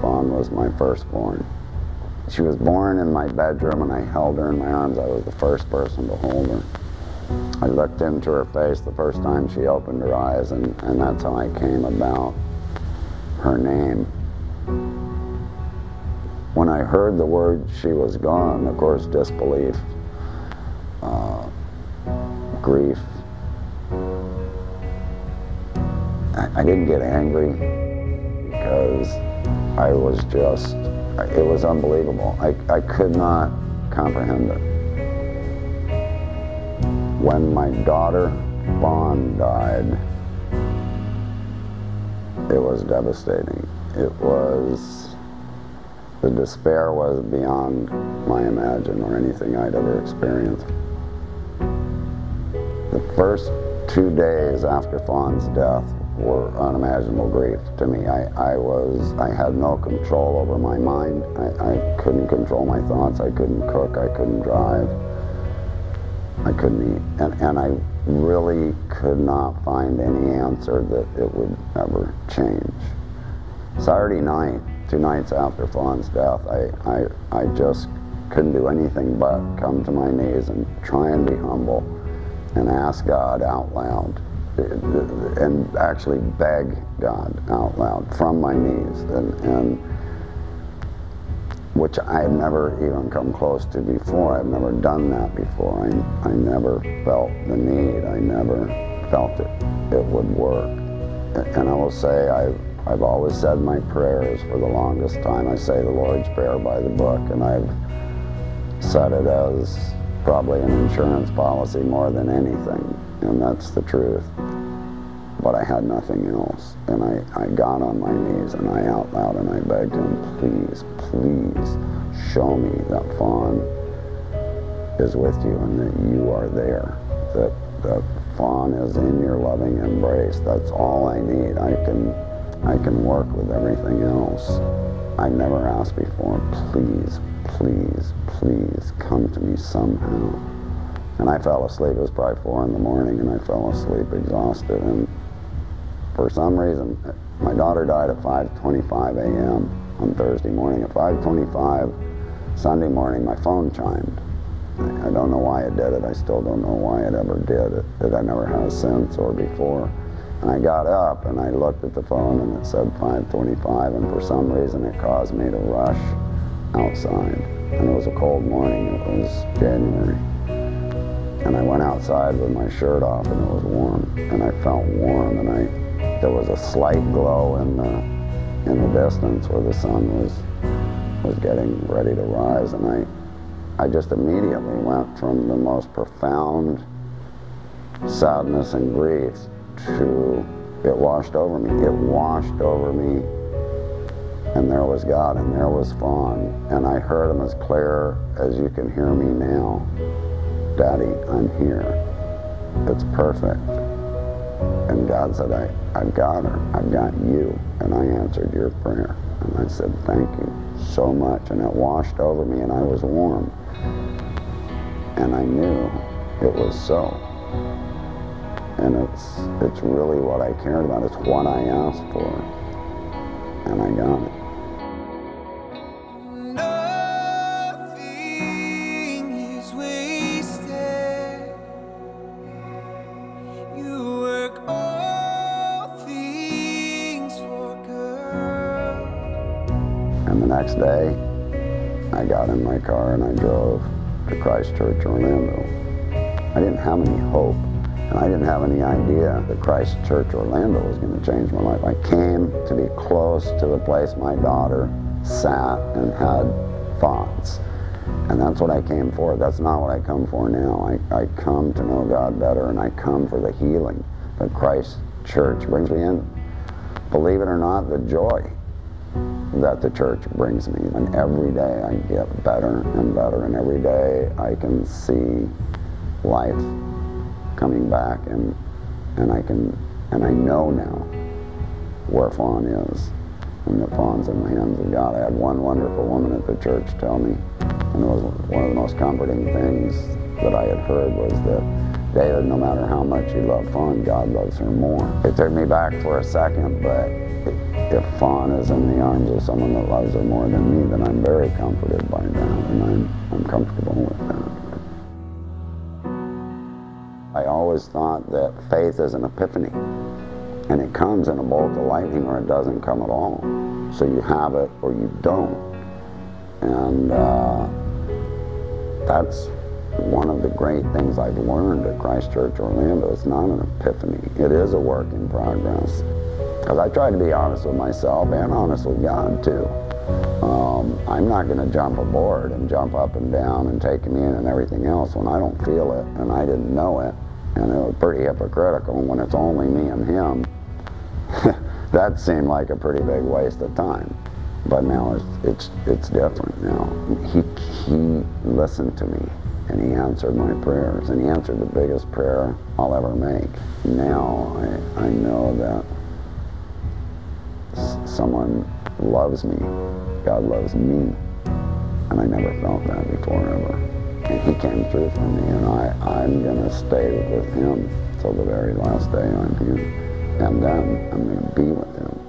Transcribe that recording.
Fawn was my firstborn. She was born in my bedroom and I held her in my arms. I was the first person to hold her. I looked into her face the first time she opened her eyes, and that's how I came about her name. When I heard the word she was gone, of course, disbelief, grief. I didn't get angry because I was just, it was unbelievable. I could not comprehend it. When my daughter, Fawn, died, it was devastating. The despair was beyond my imagination or anything I'd ever experienced. The first 2 days after Fawn's death were unimaginable grief to me. I had no control over my mind. I couldn't control my thoughts. I couldn't cook. I couldn't drive. I couldn't eat. And I really could not find any answer that it would ever change. Saturday night, 2 nights after Fawn's death, I just couldn't do anything but come to my knees and try and be humble and ask God out loud and actually beg God out loud from my knees, and which I had never even come close to before. I've never done that before. I never felt the need. I never felt it would work. And I will say I've always said my prayers for the longest time. I say the Lord's Prayer by the book, and I've said it as probably an insurance policy more than anything, and that's the truth. But I had nothing else, and I got on my knees and I out loud and I begged him, please, please show me that Fawn is with you and that you are there, that Fawn is in your loving embrace. That's all I need. I can work with everything else. I never asked before, please, please, please come to me somehow. And I fell asleep. It was probably 4 in the morning, and I fell asleep exhausted. And for some reason, my daughter died at 5:25 a.m. on Thursday morning. At 5:25 Sunday morning, my phone chimed. I don't know why it did it. I still don't know why it ever did it. I never has since or before. And I got up and I looked at the phone and it said 5:25, and for some reason it caused me to rush outside. And it was a cold morning. It was January. And I went outside with my shirt off and it was warm. And I felt warm, and there was a slight glow in the distance where the sun was getting ready to rise. And I just immediately went from the most profound sadness and grief to, it washed over me. It washed over me, and there was God, and there was Fawn, and I heard him as clear as you can hear me now. Daddy, I'm here. It's perfect. And God said, I've got her. I've got you. And I answered your prayer. And I said, thank you so much. And it washed over me, and I was warm. And I knew it was so. And it's really what I cared about. It's what I asked for. And I got it. And the next day, I got in my car and I drove to Christ Church, Orlando. I didn't have any hope, and I didn't have any idea that Christ Church, Orlando was going to change my life. I came to be close to the place my daughter sat and had thoughts. And that's what I came for. That's not what I come for now. I come to know God better, and I come for the healing that Christ Church brings me in. Believe it or not, the joy that the church brings me. And every day I get better and better, and every day I can see life coming back, and I know now where Fawn is, and that Fawn's in the hands of God. I had one wonderful woman at the church tell me, and it was one of the most comforting things that I had heard, was that David, no matter how much you love Fawn, God loves her more. It took me back for a second, but if Fawn is in the arms of someone that loves her more than me, then I'm very comforted by that, and I'm comfortable with that. I always thought that faith is an epiphany, and it comes in a bolt of lightning or it doesn't come at all. So you have it or you don't. And that's one of the great things I've learned at Christ Church Orlando. It's not an epiphany. It is a work in progress. Because I try to be honest with myself and honest with God too. I'm not going to jump aboard and jump up and down and take me in and everything else when I don't feel it and I didn't know it. And it was pretty hypocritical when it's only me and him. That seemed like a pretty big waste of time. But now it's different now. He listened to me and he answered my prayers, and he answered the biggest prayer I'll ever make. Now I know that someone loves me. God loves me. And I never felt that before ever. And he came through for me, and I'm going to stay with him till the very last day I'm here. And then I'm going to be with him.